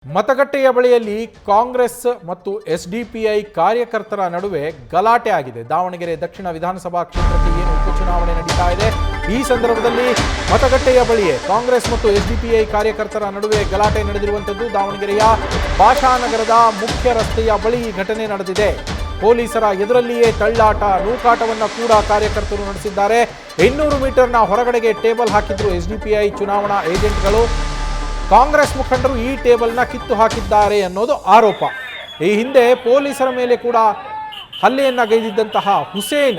ಮತಗಟ್ಟೆಯ ಬಳಿಯಲ್ಲಿ ಕಾಂಗ್ರೆಸ್ ಮತ್ತು ಎಸ್ಡಿಪಿಐ ಕಾರ್ಯಕರ್ತರ ನಡುವೆ ಗಲಾಟೆ ಆಗಿದೆ. ದಾವಣಗೆರೆ ದಕ್ಷಿಣ ವಿಧಾನಸಭಾ ಕ್ಷೇತ್ರಕ್ಕೆ ಏನು ಉಪಚುನಾವಣೆ ನಡೀತಾ ಇದೆ, ಈ ಸಂದರ್ಭದಲ್ಲಿ ಮತಗಟ್ಟೆಯ ಬಳಿಯೇ ಕಾಂಗ್ರೆಸ್ ಮತ್ತು ಎಸ್ಡಿಪಿಐ ಕಾರ್ಯಕರ್ತರ ನಡುವೆ ಗಲಾಟೆ ನಡೆದಿರುವಂಥದ್ದು. ದಾವಣಗೆರೆಯ ಭಾಷಾನಗರದ ಮುಖ್ಯ ರಸ್ತೆಯ ಬಳಿ ಈ ಘಟನೆ ನಡೆದಿದೆ. ಪೊಲೀಸರ ಎದುರಲ್ಲಿಯೇ ತಳ್ಳಾಟ, ನೂಕಾಟವನ್ನು ಕೂಡ ಕಾರ್ಯಕರ್ತರು ನಡೆಸಿದ್ದಾರೆ. 200 ಮೀಟರ್ನ ಹೊರಗಡೆಗೆ ಟೇಬಲ್ ಹಾಕಿದ್ರು ಎಸ್ಡಿಪಿಐ ಚುನಾವಣಾ ಏಜೆಂಟ್ಗಳು. ಕಾಂಗ್ರೆಸ್ ಮುಖಂಡರು ಈ ಟೇಬಲ್ನ ಕಿತ್ತು ಹಾಕಿದ್ದಾರೆ ಅನ್ನೋದು ಆರೋಪ. ಈ ಹಿಂದೆ ಪೊಲೀಸರ ಮೇಲೆ ಕೂಡ ಹಲ್ಲೆಯನ್ನ ಗೈದಿದ್ದಂತಹ ಹುಸೇನ್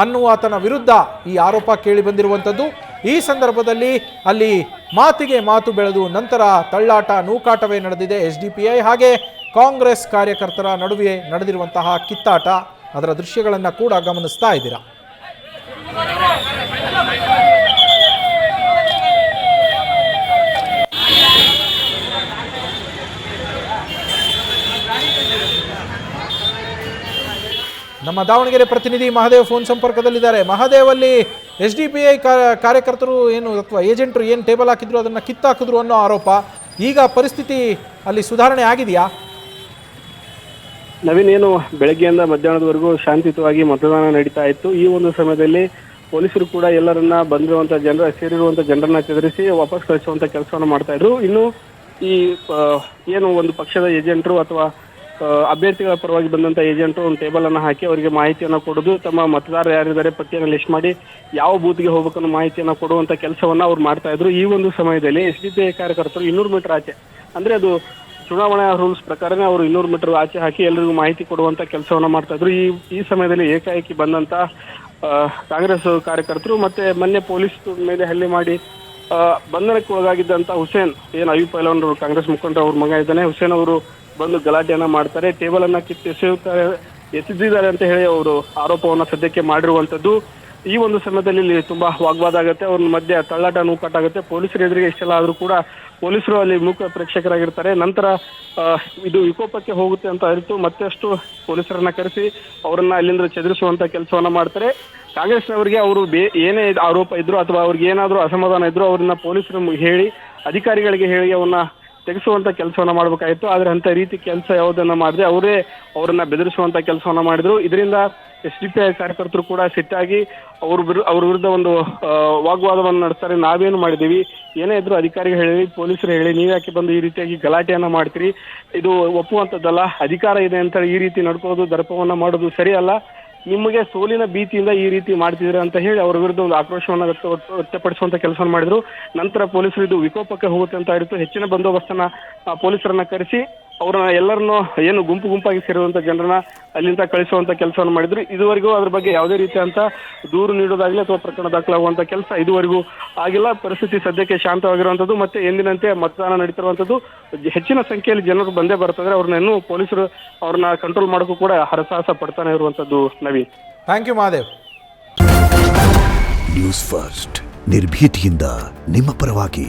ಅನ್ನುವಾತನ ವಿರುದ್ಧ ಈ ಆರೋಪ ಕೇಳಿ ಬಂದಿರುವಂಥದ್ದು. ಈ ಸಂದರ್ಭದಲ್ಲಿ ಅಲ್ಲಿ ಮಾತಿಗೆ ಮಾತು ಬೆಳೆದು ನಂತರ ತಳ್ಳಾಟ, ನೂಕಾಟವೇ ನಡೆದಿದೆ. ಎಸ್ಡಿಪಿಐ ಹಾಗೆ ಕಾಂಗ್ರೆಸ್ ಕಾರ್ಯಕರ್ತರ ನಡುವೆ ನಡೆದಿರುವಂತಹ ಕಿತ್ತಾಟ, ಅದರ ದೃಶ್ಯಗಳನ್ನು ಕೂಡ ಗಮನಿಸ್ತಾ ಇದ್ದೀರಾ. ನಮ್ಮ ದಾವಣಗೆರೆ ಪ್ರತಿನಿಧಿ ಮಹದೇವ್ ಫೋನ್ ಸಂಪರ್ಕದಲ್ಲಿದ್ದಾರೆ. ಮಹದೇವ್, ಅಲ್ಲಿ ಎಸ್ಡಿಪಿಐ ಕಾರ್ಯಕರ್ತರು ಏನು ಅಥವಾ ಏಜೆಂಟರು ಏನು ಟೇಬಲ್ ಹಾಕಿದ್ರು ಅದನ್ನು ಕಿತ್ತಾಕಿದ್ರು ಅನ್ನೋ ಆರೋಪ, ಈಗ ಪರಿಸ್ಥಿತಿ ಅಲ್ಲಿ ಸುಧಾರಣೆ ಆಗಿದೆಯಾ? ನವೀನ್, ಏನು ಬೆಳಗ್ಗೆಯಿಂದ ಮಧ್ಯಾಹ್ನದವರೆಗೂ ಶಾಂತಿಯುತವಾಗಿ ಮತದಾನ ನಡೀತಾ ಇತ್ತು. ಈ ಒಂದು ಸಮಯದಲ್ಲಿ ಪೊಲೀಸರು ಕೂಡ ಎಲ್ಲರನ್ನ ಬಂದಿರುವಂತಹ ಸೇರಿರುವಂತಹ ಜನರನ್ನ ಚದರಿಸಿ ವಾಪಸ್ ಕಳಿಸುವಂತ ಕೆಲಸವನ್ನು ಮಾಡ್ತಾ ಇದ್ರು. ಇನ್ನು ಈ ಏನು ಒಂದು ಪಕ್ಷದ ಏಜೆಂಟರು ಅಥವಾ ಅಭ್ಯರ್ಥಿಗಳ ಪರವಾಗಿ ಬಂದಂತ ಏಜೆಂಟರು ಒಂದು ಟೇಬಲ್ ಅನ್ನು ಹಾಕಿ ಅವರಿಗೆ ಮಾಹಿತಿಯನ್ನು ಕೊಡೋದು, ತಮ್ಮ ಮತದಾರರು ಯಾರಿದ್ದಾರೆ ಪಟ್ಟಿಯನ್ನು ಲಿಸ್ಟ್ ಮಾಡಿ ಯಾವ ಬೂತ್ಗೆ ಹೋಗ್ಬೇಕನ್ನೋ ಮಾಹಿತಿಯನ್ನು ಕೊಡುವಂತ ಕೆಲಸವನ್ನ ಅವ್ರು ಮಾಡ್ತಾ ಇದ್ರು. ಈ ಒಂದು ಸಮಯದಲ್ಲಿ ಎಸ್ಡಿಪಿಐ ಕಾರ್ಯಕರ್ತರು 200 ಮೀಟರ್ ಆಚೆ, ಅಂದ್ರೆ ಅದು ಚುನಾವಣಾ ರೂಲ್ಸ್ ಪ್ರಕಾರನೇ ಅವರು 200 ಮೀಟರ್ ಆಚೆ ಹಾಕಿ ಎಲ್ಲರಿಗೂ ಮಾಹಿತಿ ಕೊಡುವಂತ ಕೆಲಸವನ್ನ ಮಾಡ್ತಾ ಇದ್ರು. ಈ ಸಮಯದಲ್ಲಿ ಏಕಾಏಕಿ ಬಂದಂತ ಕಾಂಗ್ರೆಸ್ ಕಾರ್ಯಕರ್ತರು ಮತ್ತೆ ಮೊನ್ನೆ ಪೊಲೀಸ್ ಮೇಲೆ ಹಲ್ಲೆ ಮಾಡಿ ಬಂಧನಕ್ಕೆ ಒಳಗಾಗಿದ್ದಂತ ಹುಸೇನ್, ಏನು ಅಯ್ಯೂಬ್ ಪೈಲ್ವಾನ್ ಕಾಂಗ್ರೆಸ್ ಮುಖಂಡ ಅವ್ರ ಮಗ ಇದ್ದಾನೆ, ಹುಸೇನ್ ಅವರು ಬಂದು ಗಲಾಟೆಯನ್ನ ಮಾಡ್ತಾರೆ, ಟೇಬಲ್ ಅನ್ನ ಎಸೆದಿದ್ದಾರೆ ಅಂತ ಹೇಳಿ ಅವರು ಆರೋಪವನ್ನ ಸದ್ಯಕ್ಕೆ ಮಾಡಿರುವಂತದ್ದು. ಈ ಒಂದು ಸಮಯದಲ್ಲಿ ಇಲ್ಲಿ ತುಂಬಾ ವಾಗ್ವಾದ ಆಗುತ್ತೆ, ಅವ್ರ ಮಧ್ಯೆ ತಳ್ಳಾಟ, ನೂಕಾಟ ಆಗುತ್ತೆ. ಪೊಲೀಸರ ಎದುರಿಗೆ ಇಷ್ಟೆಲ್ಲ ಆದ್ರೂ ಕೂಡ ಪೊಲೀಸರು ಅಲ್ಲಿ ಮೂಕ ಪ್ರೇಕ್ಷಕರಾಗಿರ್ತಾರೆ. ನಂತರ ಇದು ವಿಕೋಪಕ್ಕೆ ಹೋಗುತ್ತೆ ಅಂತ ಅರಿತು ಮತ್ತಷ್ಟು ಪೊಲೀಸರನ್ನ ಕರೆಸಿ ಅವರನ್ನ ಅಲ್ಲಿಂದ ಚದುರಿಸುವಂತ ಕೆಲಸವನ್ನ ಮಾಡ್ತಾರೆ. ಕಾಂಗ್ರೆಸ್ನವರಿಗೆ ಅವರು ಏನೇ ಆರೋಪ ಇದ್ರು ಅಥವಾ ಅವ್ರಿಗೆ ಏನಾದರೂ ಅಸಮಾಧಾನ ಇದ್ರು ಅವ್ರನ್ನ ಪೊಲೀಸರು ಹೇಳಿ, ಅಧಿಕಾರಿಗಳಿಗೆ ಹೇಳಿ ಅವನ್ನ ತೆಗೆಸುವಂತ ಕೆಲಸವನ್ನ ಮಾಡ್ಬೇಕಾಗಿತ್ತು. ಆದ್ರೆ ಅಂತ ರೀತಿ ಕೆಲಸ ಯಾವುದನ್ನ ಮಾಡಿದ್ರೆ ಅವರನ್ನ ಬೆದರಿಸುವಂತ ಕೆಲಸವನ್ನ ಮಾಡಿದ್ರು. ಇದರಿಂದ ಎಸ್ಡಿಪಿಐ ಕಾರ್ಯಕರ್ತರು ಕೂಡ ಸಿಟ್ಟಾಗಿ ಅವ್ರ ವಿರುದ್ಧ ಒಂದು ವಾಗ್ವಾದವನ್ನು ನಡೆಸ್ತಾರೆ. ನಾವೇನು ಮಾಡಿದೀವಿ, ಏನೇ ಇದ್ರು ಅಧಿಕಾರಿಗಳು ಹೇಳಿ, ಪೊಲೀಸರು ಹೇಳಿ, ನೀವ್ಯಾಕೆ ಬಂದು ಈ ರೀತಿಯಾಗಿ ಗಲಾಟೆಯನ್ನ ಮಾಡ್ತೀರಿ, ಇದು ಒಪ್ಪುವಂಥದ್ದಲ್ಲ, ಅಧಿಕಾರ ಇದೆ ಅಂತ ಈ ರೀತಿ ನಡ್ಕೋದು, ದರ್ಪವನ್ನ ಮಾಡೋದು ಸರಿಯಲ್ಲ, ನಿಮಗೆ ಸೋಲಿನ ಭೀತಿಯಿಂದ ಈ ರೀತಿ ಮಾಡ್ತಿದ್ರೆ ಅಂತ ಹೇಳಿ ಅವರ ವಿರುದ್ಧ ಒಂದು ಆಕ್ರೋಶವನ್ನು ವ್ಯಕ್ತಪಡಿಸುವಂತ ಕೆಲಸ ಮಾಡಿದ್ರು. ನಂತರ ಪೊಲೀಸರು ಇದು ವಿಕೋಪಕ್ಕೆ ಹೋಗುತ್ತೆ ಅಂತ ಇತ್ತು. ಹೆಚ್ಚಿನ ಬಂದೋಬಸ್ತನ್ನ ಪೊಲೀಸರನ್ನ ಕರೆಸಿ ಅವರನ್ನ ಎಲ್ಲರನ್ನೂ ಏನು ಗುಂಪಾಗಿ ಸೇರಿರುವಂತ ಜನರನ್ನ ಅಲ್ಲಿಂದ ಕಳಿಸುವಂತ ಕೆಲಸವನ್ನು ಮಾಡಿದ್ರು. ಇದುವರೆಗೂ ಅದ್ರ ಬಗ್ಗೆ ಯಾವುದೇ ರೀತಿಯಂತ ದೂರು ನೀಡೋದಾಗ್ಲಿ ಅಥವಾ ಪ್ರಕರಣ ದಾಖಲಾಗುವಂತ ಕೆಲಸ ಇದುವರೆಗೂ ಆಗಿಲ್ಲ. ಪರಿಸ್ಥಿತಿ ಸದ್ಯಕ್ಕೆ ಶಾಂತವಾಗಿರುವಂತದ್ದು. ಮತ್ತೆ ಎಂದಿನಂತೆ ಮತದಾನ ನಡೀತಿರುವಂತದ್ದು. ಹೆಚ್ಚಿನ ಸಂಖ್ಯೆಯಲ್ಲಿ ಜನರು ಬಂದೇ ಬರ್ತದ್ರೆ ಅವ್ರನ್ನ ಇನ್ನೂ ಪೊಲೀಸರು ಅವ್ರನ್ನ ಕಂಟ್ರೋಲ್ ಮಾಡೋಕ್ಕೂ ಕೂಡ ಹರಸಾಹಸ ಪಡ್ತಾನೆ ಇರುವಂತದ್ದು. Naveen, thank you Mahadev. News first, ನಿರ್ಭೀತಿಯಿಂದ ನಿಮ್ಮ ಪರವಾಗಿ.